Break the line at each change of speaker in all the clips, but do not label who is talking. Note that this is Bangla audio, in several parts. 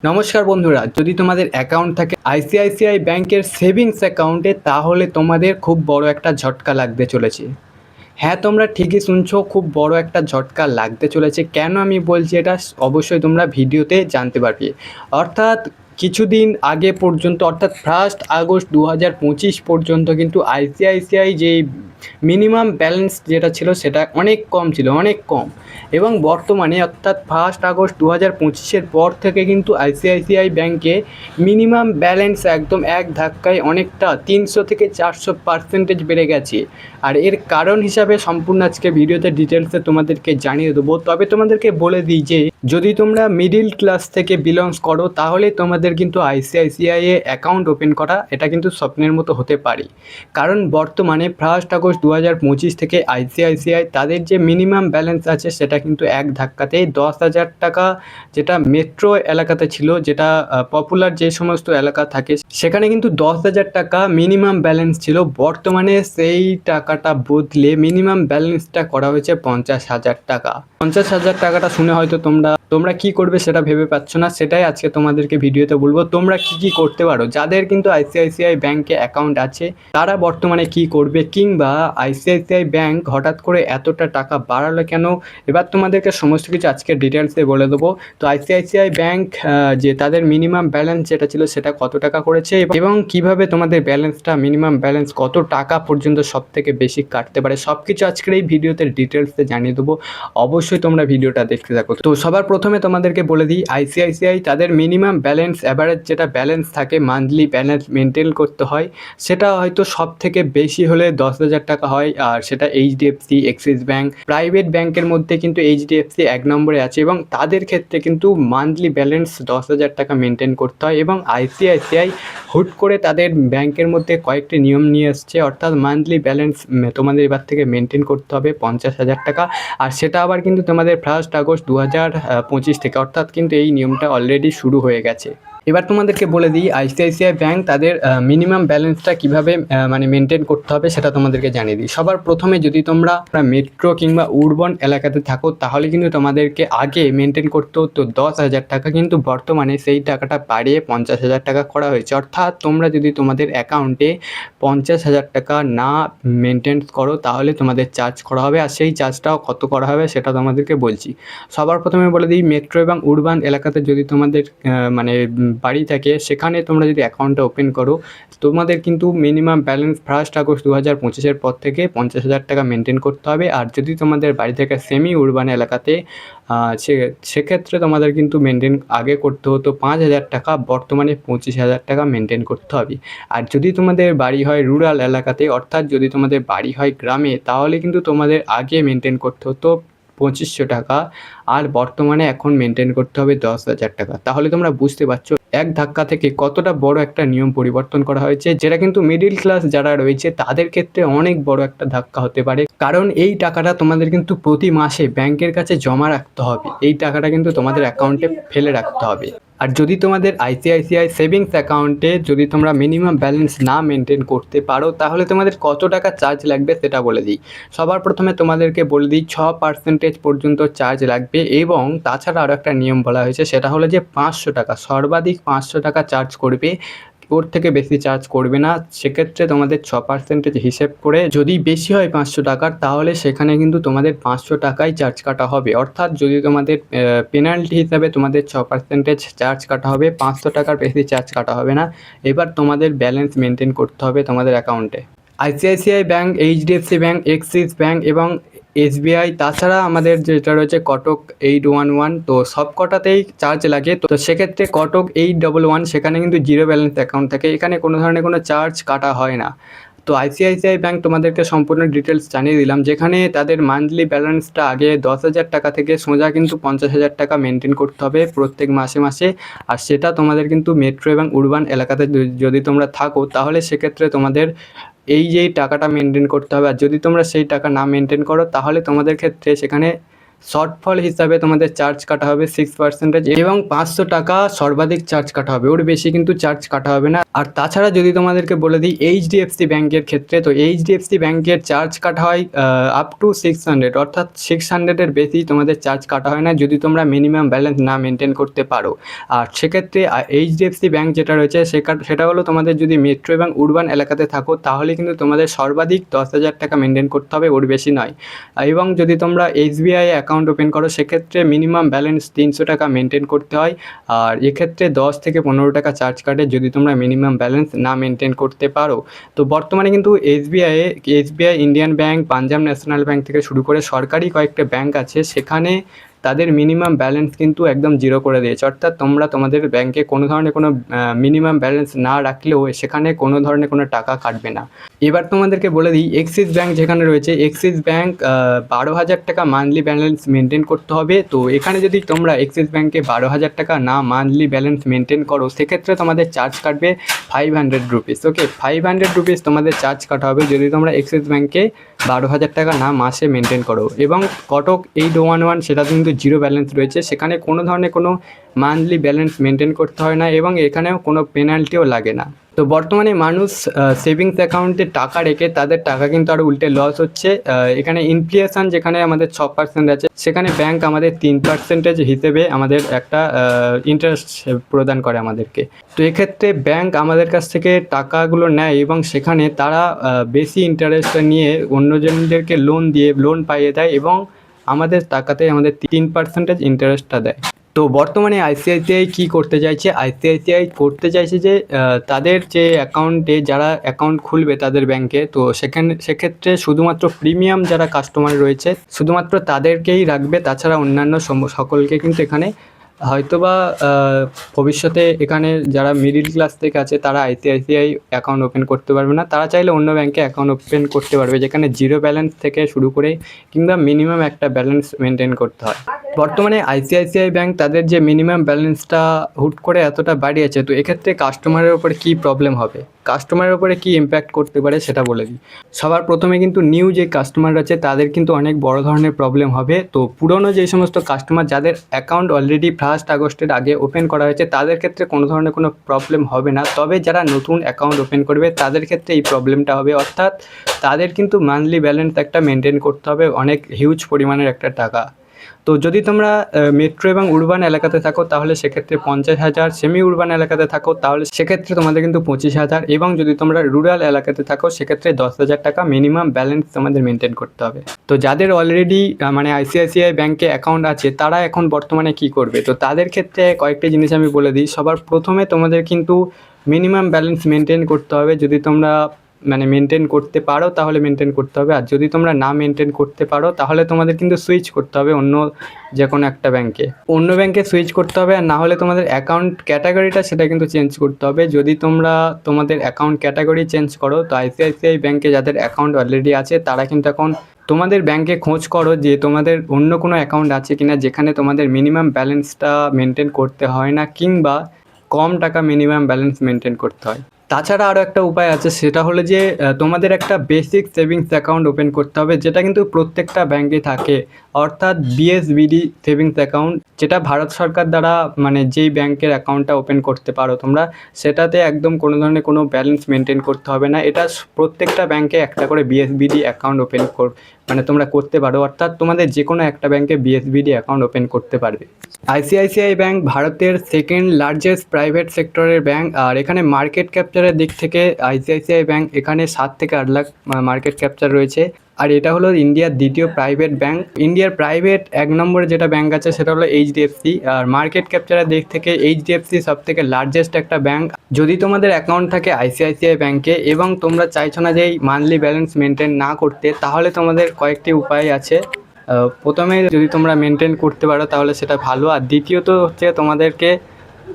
নমস্কার বন্ধুরা, যদি তোমাদের অ্যাকাউন্ট থাকে আইসিআইসিআই ব্যাংকের সেভিংস অ্যাকাউন্টে তাহলে তোমাদের খুব বড় একটা ঝটকা লাগতে চলেছে। হ্যাঁ, তোমরা ঠিকই শুনছো, খুব বড় একটা ঝটকা লাগতে চলেছে। কেন আমি বলছি এটা অবশ্যই তোমরা ভিডিওতে জানতে পারবে। অর্থাৎ কিছুদিন আগে পর্যন্ত, অর্থাৎ 1 আগস্ট 2025 পর্যন্ত কিন্তু আইসিআইসিআই যেই মিনিমাম ব্যালেন্স যেটা ছিল সেটা অনেক কম ছিল, অনেক কম। এবং বর্তমানে অর্থাৎ 1 আগস্ট 2025-এর পর থেকে কিন্তু আইসিআইসিআই ব্যাংকে মিনিমাম ব্যালেন্স একদম এক ধাক্কায় অনেকটা 300 থেকে 400% বেড়ে গেছে। আর এর কারণ হিসাবে সম্পূর্ণ আজকে ভিডিওতে ডিটেলসে তোমাদেরকে জানিয়ে দেবো। তবে তোমাদেরকে বলে দিই যে যদি তোমরা মিডিল ক্লাস থেকে বিলংস করো তাহলে তোমাদের কিন্তু আইসিআইসিআই এ অ্যাকাউন্ট ওপেন করা এটা কিন্তু স্বপ্নের মতো হতে পারে। কারণ বর্তমানে 1 আগস্ট 2025 থেকে আইসিআইসিআই তাদের যে মিনিমাম ব্যালেন্স আছে সেটা কিন্তু এক ধাক্কাতেই 10,000 টাকা, যেটা মেট্রো এলাকাতে ছিল, যেটা পপুলার যে সমস্ত এলাকা থাকে সেখানে কিন্তু 10,000 টাকা মিনিমাম ব্যালেন্স ছিল। বর্তমানে সেই টাকাটা বদলে মিনিমাম ব্যালেন্সটা করা হয়েছে 50,000 টাকা। 50,000 টাকাটা শুনে হয়তো তোমরা কি করবে সেটা ভেবে পাচ্ছ না, সেটাই আজকে তোমাদেরকে ভিডিওতে বলবো। তোমরা কি করতে পারো, যাদের কিন্তু আইসিআইসিআই ব্যাংকে অ্যাকাউন্ট আছে তারা বর্তমানে কি করবে, কিংবা আইসিআইসিআই ব্যাংক হঠাৎ করে এতটা টাকা বাড়ালো কেন, এবার তোমাদেরকে সমস্ত কিছু আজকে ডিটেলসে বলে দেবো। তো আইসিআইসিআই ব্যাংক যে তাদের মিনিমাম ব্যালেন্স যেটা ছিল সেটা কত টাকা করেছে এবং কিভাবে তোমাদের ব্যালেন্সটা, মিনিমাম ব্যালেন্স কত টাকা পর্যন্ত সব থেকে বেশি কাটতে পারে, সব কিছু আজকের এই ভিডিওতে ডিটেলসে জানিয়ে দেবো। অবশ্যই তোমরা ভিডিওটা দেখতে থাকো। তো সবার প্রথমে তোমাদেরকে বলে দিই, আইসিআইসিআই তাদের মিনিমাম ব্যালেন্স অ্যাভারেজ যেটা ব্যালেন্স থাকে, মান্থলি ব্যালেন্স মেনটেন করতে হয়, সেটা হয়তো সব থেকে বেশি হলে 10,000 টাকা হয়। আর সেটা এইচডিএফসি, এক্সিস ব্যাংক, প্রাইভেট ব্যাংকের মধ্যে কিন্তু এইচডিএফসি 1 নম্বরে আছে এবং তাদের ক্ষেত্রে কিন্তু মান্থলি ব্যালেন্স 10,000 টাকা মেনটেন করতে হয়। এবং আইসিআইসিআই হুট করে তাদের ব্যাংকের মধ্যে কয়েকটি নিয়ম নিয়ে এসছে, অর্থাৎ মান্থলি ব্যালেন্স তোমাদের এবার থেকে মেনটেন করতে হবে 50,000 টাকা। আর সেটা আবার কিন্তু তোমাদের 1 আগস্ট 2025 থেকে, অর্থাৎ কিন্তু এই নিয়মটা অলরেডি শুরু হয়ে গেছে। এবার তোমাদেরকে বলে দিই আইসিআইসিআই ব্যাংক তাদের মিনিমাম ব্যালেন্সটা কীভাবে মানে মেনটেন করতে হবে সেটা তোমাদেরকে জানিয়ে দিই। সবার প্রথমে যদি তোমরা মেট্রো কিংবা উর্বন এলাকাতে থাকো তাহলে কিন্তু তোমাদেরকে আগে মেনটেন করতে হতো 10,000 টাকা, কিন্তু বর্তমানে সেই টাকাটা বাড়িয়ে 50,000 টাকা করা হয়েছে। অর্থাৎ তোমরা যদি তোমাদের অ্যাকাউন্টে 50,000 টাকা না মেনটেন করো তাহলে তোমাদের চার্জ করা হবে। আর সেই চার্জটাও কত করা হবে সেটা তোমাদেরকে বলছি। সবার প্রথমে বলে দিই, মেট্রো এবং উর্বান এলাকাতে যদি তোমাদের মানে বাড়ি থাকে সেখানে তোমরা যদি অ্যাকাউন্টটা ওপেন করো তোমাদের কিন্তু মিনিমাম ব্যালেন্স 1 আগস্ট 2025-এর পর থেকে 50,000 টাকা মেনটেন করতে হবে। আর যদি তোমাদের বাড়ি থেকে সেমি উর্বান এলাকাতে সেক্ষেত্রে তোমাদের কিন্তু মেনটেন আগে করতে হতো 5,000 টাকা, বর্তমানে 25,000 টাকা মেনটেন করতে হবে। আর যদি তোমাদের বাড়ি হয় রুরাল এলাকাতে, অর্থাৎ যদি তোমাদের বাড়ি হয় গ্রামে, তাহলে কিন্তু তোমাদের আগে মেনটেন করতে হতো 2,500 টাকা, আর বর্তমানে এখন মেনটেন করতে হবে 10,000 টাকা। তাহলে তোমরা বুঝতে পারছো এক ধাক্কা থেকে কতটা বড় একটা নিয়ম পরিবর্তন করা হয়েছে, যেটা কিন্তু মিডিল ক্লাস যারা রয়েছে তাদের ক্ষেত্রে অনেক বড় একটা ধাক্কা হতে পারে। কারণ এই টাকাটা তোমাদের কিন্তু প্রতি মাসে ব্যাংকের কাছে জমা রাখতে হবে, এই টাকাটা কিন্তু তোমাদের অ্যাকাউন্টে ফেলে রাখতে হবে। আর যদি তোমাদের আইসিআইসিআই সেভিংস অ্যাকাউন্টে যদি তোমরা মিনিমাম ব্যালেন্স না মেনটেন করতে পারো তাহলে তোমাদের কত টাকা চার্জ লাগবে সেটা বলে দিই। সবার প্রথমে তোমাদেরকে বলে দিই 6% পর্যন্ত চার্জ লাগবে। এবং তাছাড়া আরও একটা নিয়ম বলা হয়েছে, সেটা হলো যে 500 টাকা, সর্বাধিক 500 টাকা চার্জ করবে, ওর থেকে বেশি চার্জ করবে না। সেক্ষেত্রে তোমাদের 6% হিসেব করে যদি বেশি হয় 500 টাকার তাহলে সেখানে কিন্তু তোমাদের 500 টাকাই চার্জ কাটা হবে। অর্থাৎ যদি তোমাদের পেনাল্টি হিসাবে তোমাদের 6% চার্জ কাটা হবে, 500 টাকার বেশি চার্জ কাটা হবে না। এবার তোমাদের ব্যালেন্স মেনটেন করতে হবে তোমাদের অ্যাকাউন্টে। ICICI bank, HDFC bank, axis bank এবং এসবিআই, তাছাড়া আমাদের যেটা রয়েছে কটক 811, তো সব কটাতেই চার্জ লাগে। তো সেক্ষেত্রে কটক 811 সেখানে কিন্তু জিরো ব্যালেন্স অ্যাকাউন্ট থাকে, এখানে কোনো ধরনের কোনো চার্জ কাটা হয় না। তো আইসিআইসিআই ব্যাংক তোমাদেরকে সম্পূর্ণ ডিটেলস জানিয়ে দিলাম, যেখানে তাদের মান্থলি ব্যালেন্সটা আগে 10,000 টাকা থেকে সোজা কিন্তু 50,000 টাকা মেনটেন করতে হবে প্রত্যেক মাসে মাসে। আর সেটা তোমাদের কিন্তু মেট্রো এবং উর্বান এলাকাতে যদি তোমরা থাকো তাহলে সেক্ষেত্রে তোমাদের এই টাকাটা মেনটেন করতে হবে। আর যদি তোমরা সেই টাকা না মেনটেন করো তাহলে তোমাদের ক্ষেত্রে সেখানে শর্টফল হিসাবে তোমাদের চার্জ কাটা হবে 6% এবং 500 টাকা সর্বাধিক চার্জ কাটা হবে, ওর বেশি কিন্তু চার্জ কাটা হবে না। আর তাছাড়া যদি তোমাদেরকে বলে দিই এইচডিএফসি ব্যাংকের ক্ষেত্রে, তো এইচডিএফসি ব্যাংকের চার্জ কাটা হয় আপ টু 600, অর্থাৎ 600-এর বেশি তোমাদের চার্জ কাটা হয় না যদি তোমরা মিনিমাম ব্যালেন্স না মেনটেন করতে পারো। আর সেক্ষেত্রে এইচডিএফসি ব্যাংক যেটা রয়েছে সেটা হলো তোমাদের যদি মেট্রো এবং উরবান এলাকাতে থাকো তাহলে কিন্তু তোমাদের সর্বাধিক 10,000 টাকা মেনটেন করতে হবে, ওর বেশি নয়। এবং যদি তোমরা এসবিআই অ্যাকাউন্ট ওপেন করো সেক্ষেত্রে মিনিমাম ব্যালেন্স 300 টাকা মেনটেন করতে হয়। আর এক্ষেত্রে 10 থেকে 15 টাকা চার্জ কাটে যদি তোমরা মিনিমাম ব্যালেন্স না মেনটেন করতে পারো। তো বর্তমানে কিন্তু SBI, Indian bank, Punjab national bank থেকে শুরু করে সরকারি কয়েকটা ব্যাংক আছে, সেখানে তাদের মিনিমাম ব্যালেন্স কিন্তু একদম জিরো করে দিয়েছে, অর্থাৎ তোমরা তোমাদের ব্যাংকে কোনো ধরনের কোনো মিনিমাম ব্যালেন্স না রাখলেও সেখানে কোনো ধরনের কোনো টাকা কাটবে না। এবার তোমাদেরকে বলে দিই এক্সিস ব্যাংক যেখানে রয়েছে, এক্সিস ব্যাংক 12,000 টাকা মান্থলি ব্যালেন্স মেনটেন করতে হবে। তো এখানে যদি তোমরা এক্সিস ব্যাংকে 12,000 টাকা না মান্থলি ব্যালেন্স মেনটেন করো সেক্ষেত্রে তোমাদের চার্জ কাটবে 500 রুপিস। ওকে, 500 রুপিস তোমাদের চার্জ কাটা হবে যদি তোমরা এক্সিস ব্যাংকে 12,000 টাকা না মাসে মেনটেন করো। এবং কটক 811 সেটা কিন্তু জিরো ব্যালেন্স রয়েছে, সেখানে কোনো ধরনের কোনো মান্থলি ব্যালেন্স মেনটেন করতে হয় না এবং এখানেও কোনো পেনাল্টিও লাগে না। তো বর্তমানে মানুষ সেভিংস অ্যাকাউন্টে টাকা রেখে তাদের টাকা কিন্তু আরও উল্টে লস হচ্ছে। এখানে ইনফ্লেশন যেখানে আমাদের 6% আছে সেখানে ব্যাংক আমাদের 3% হিসেবে আমাদের একটা ইন্টারেস্ট প্রদান করে আমাদেরকে। তো এক্ষেত্রে ব্যাংক আমাদের কাছ থেকে টাকাগুলো নেয় এবং সেখানে তারা বেশি ইন্টারেস্ট নিয়ে অন্যজনদেরকে লোন পাইয়ে দেয় এবং আমাদের টাকাতে আমাদের 3% ইন্টারেস্টটা দেয়। তো বর্তমানে আইসিআইসিআই কী করতে চাইছে, আইসিআইসিআই করতে চাইছে যে তাদের যে অ্যাকাউন্টে যারা অ্যাকাউন্ট খুলবে তাদের ব্যাংকে, তো সেক্ষেত্রে শুধুমাত্র প্রিমিয়াম যারা কাস্টমার রয়েছে শুধুমাত্র তাদেরকেই রাখবে, তাছাড়া অন্যান্য সকলকে কিন্তু এখানে হয়তোবা ভবিষ্যতে এখানে যারা মিডিল ক্লাস থেকে আছে তারা আইসিআইসিআই অ্যাকাউন্ট ওপেন করতে পারবে না, তারা চাইলে অন্য ব্যাংকে অ্যাকাউন্ট ওপেন করতে পারবে যেখানে জিরো ব্যালেন্স থেকে শুরু করে কিংবা মিনিমাম একটা ব্যালেন্স মেনটেন করতে হয়। বর্তমানে আইসিআইসিআই ব্যাংক তাদের যে মিনিমাম ব্যালেন্সটা হুট করে এতটা বাড়িয়েছে, তো এক্ষেত্রে কাস্টমারের ওপরে কী প্রবলেম হবে, কাস্টমারের ওপরে কী ইম্প্যাক্ট করতে পারে সেটা বলে দিই। সবার প্রথমে কিন্তু নিউ যে কাস্টমার আছে তাদের কিন্তু অনেক বড় ধরনের প্রবলেম হবে। তো পুরনো যে সমস্ত কাস্টমার যাদের অ্যাকাউন্ট অলরেডি 1 আগস্টের আগে ওপেন করা হয়েছে তাদের ক্ষেত্রে কোনো ধরনের কোনো প্রবলেম হবে না, তবে যারা নতুন অ্যাকাউন্ট ওপেন করবে তাদের ক্ষেত্রে এই প্রবলেমটা হবে, অর্থাৎ তাদের কিন্তু মান্থলি ব্যালেন্স একটা মেনটেন করতে হবে অনেক হিউজ পরিমাণের একটা টাকা। তো যদি তোমরা মেট্রো এবং উরবান এলাকাতে থাকো তাহলে সেক্ষেত্রে 50,000, সেমি উরবান এলাকাতে থাকো তাহলে সেক্ষেত্রে তোমাদের কিন্তু 25,000 এবং যদি তোমরা রুরাল এলাকাতে থাকো সেক্ষেত্রে 10,000 টাকা মিনিমাম ব্যালেন্স তোমাদের মেনটেন করতে হবে। তো যাদের অলরেডি মানে আইসিআইসিআই ব্যাংকে অ্যাকাউন্ট আছে তারা এখন বর্তমানে কি করবে, তো তাদের ক্ষেত্রে কয়েকটি জিনিস আমি বলে দিই। সবার প্রথমে তোমাদের কিন্তু মিনিমাম ব্যালেন্স মেনটেন করতে হবে, যদি তোমরা মানে মেনটেন করতে পারো তাহলে মেনটেন করতে হবে, আর যদি তোমরা না মেনটেন করতে পারো তাহলে তোমাদের কিন্তু সুইচ করতে হবে অন্য যে কোনো একটা ব্যাংকে সুইচ করতে হবে, আর না হলে তোমাদের অ্যাকাউন্ট ক্যাটাগরিটা সেটা কিন্তু চেঞ্জ করতে হবে। যদি তোমরা তোমাদের অ্যাকাউন্ট ক্যাটাগরি চেঞ্জ করো তো আইসিআইসিআই ব্যাংকে যাদের অ্যাকাউন্ট অলরেডি আছে তারা কিন্তু এখন তোমাদের ব্যাংকে খোঁজ করো যে তোমাদের অন্য কোনো অ্যাকাউন্ট আছে কিনা যেখানে তোমাদের মিনিমাম ব্যালেন্সটা মেনটেন করতে হয় না কিংবা কম টাকা মিনিমাম ব্যালেন্স মেনটেন করতে হয়। তাছাড়া আরও একটা উপায় আছে, সেটা হলো যে তোমাদের একটা বেসিক সেভিংস অ্যাকাউন্ট ওপেন করতে হবে যেটা কিন্তু প্রত্যেকটা ব্যাংকে থাকে, অর্থাৎ বিএসবিডি সেভিংস অ্যাকাউন্ট, যেটা ভারত সরকার দ্বারা মানে যেই ব্যাংকের অ্যাকাউন্টটা ওপেন করতে পারো তোমরা, সেটাতে একদম কোনো ধরনের কোনো ব্যালেন্স মেনটেন করতে হবে না। এটা প্রত্যেকটা ব্যাংকে একটা করে বিএসবিডি অ্যাকাউন্ট ওপেন মানে তোমরা করতে পারো, অর্থাৎ তোমাদের যে কোনো একটা ব্যাংকে বিএসবিডি অ্যাকাউন্ট ওপেন করতে পারবে। আইসিআইসিআই ব্যাংক ভারতের সেকেন্ড লার্জেস্ট প্রাইভেট সেক্টরের ব্যাংক, আর এখানে মার্কেট ক্যাপচারের দিক থেকে আইসিআইসিআই ব্যাংক এখানে 7 থেকে 8 লাখ মার্কেট ক্যাপচার রয়েছে। আর এটা হলো ইন্ডিয়ার দ্বিতীয় প্রাইভেট ব্যাংক। ইন্ডিয়ার প্রাইভেট 1 নম্বরে যেটা ব্যাংক আছে সেটা হলো এইচডিএফসি, আর মার্কেট ক্যাপচারের দিক থেকে এইচডিএফসি সব থেকে লার্জেস্ট একটা ব্যাংক। যদি তোমাদের অ্যাকাউন্ট থাকে আইসিআইসিআই ব্যাংকে এবং তোমরা চাইছো না যে এই মান্থলি ব্যালেন্স মেনটেন না করতে, তাহলে তোমাদের কয়েকটি উপায় আছে। প্রথমে যদি তোমরা মেনটেন করতে পারো তাহলে সেটা ভালো, আর দ্বিতীয়ত হচ্ছে তোমাদেরকে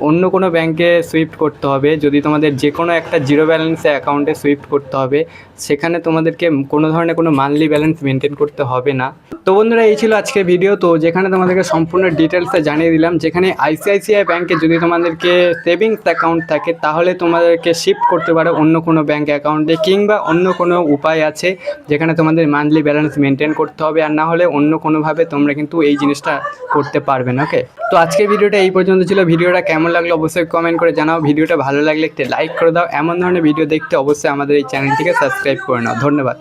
অন্য কোনো ব্যাংকে সুইফট করতে হবে। যদি তোমাদের যে কোনো একটা জিরো ব্যালেন্সে অ্যাকাউন্টে সুইফট করতে হবে, সেখানে তোমাদেরকে কোনো ধরনের কোনো মান্থলি ব্যালেন্স মেনটেন করতে হবে না। তো বন্ধুরা, এই ছিল আজকের ভিডিও। তো যেখানে তোমাদেরকে সম্পূর্ণ ডিটেলসে জানিয়ে দিলাম, যেখানে আইসিআইসিআই ব্যাংকে যদি তোমাদেরকে সেভিংস অ্যাকাউন্ট থাকে তাহলে তোমাদেরকে শিফট করতে পারো অন্য কোনো ব্যাংক অ্যাকাউন্টে, কিংবা অন্য কোনো উপায় আছে যেখানে তোমাদের মান্থলি ব্যালেন্স মেনটেন করতে হবে, আর না হলে অন্য কোনোভাবে তোমরা কিন্তু এই জিনিসটা করতে পারবে না। ওকে, তো আজকের ভিডিওটা এই পর্যন্ত ছিল। ভিডিওটা কেমন লাগলো অবশ্যই কমেন্ট করে জানাও। ভিডিওটা ভালো লাগলে একটি লাইক করে দাও। এমন ধরনের ভিডিও দেখতে অবশ্যই আমাদের এই চ্যানেলটিকে সাবস্ক্রাইব করে নাও। ধন্যবাদ।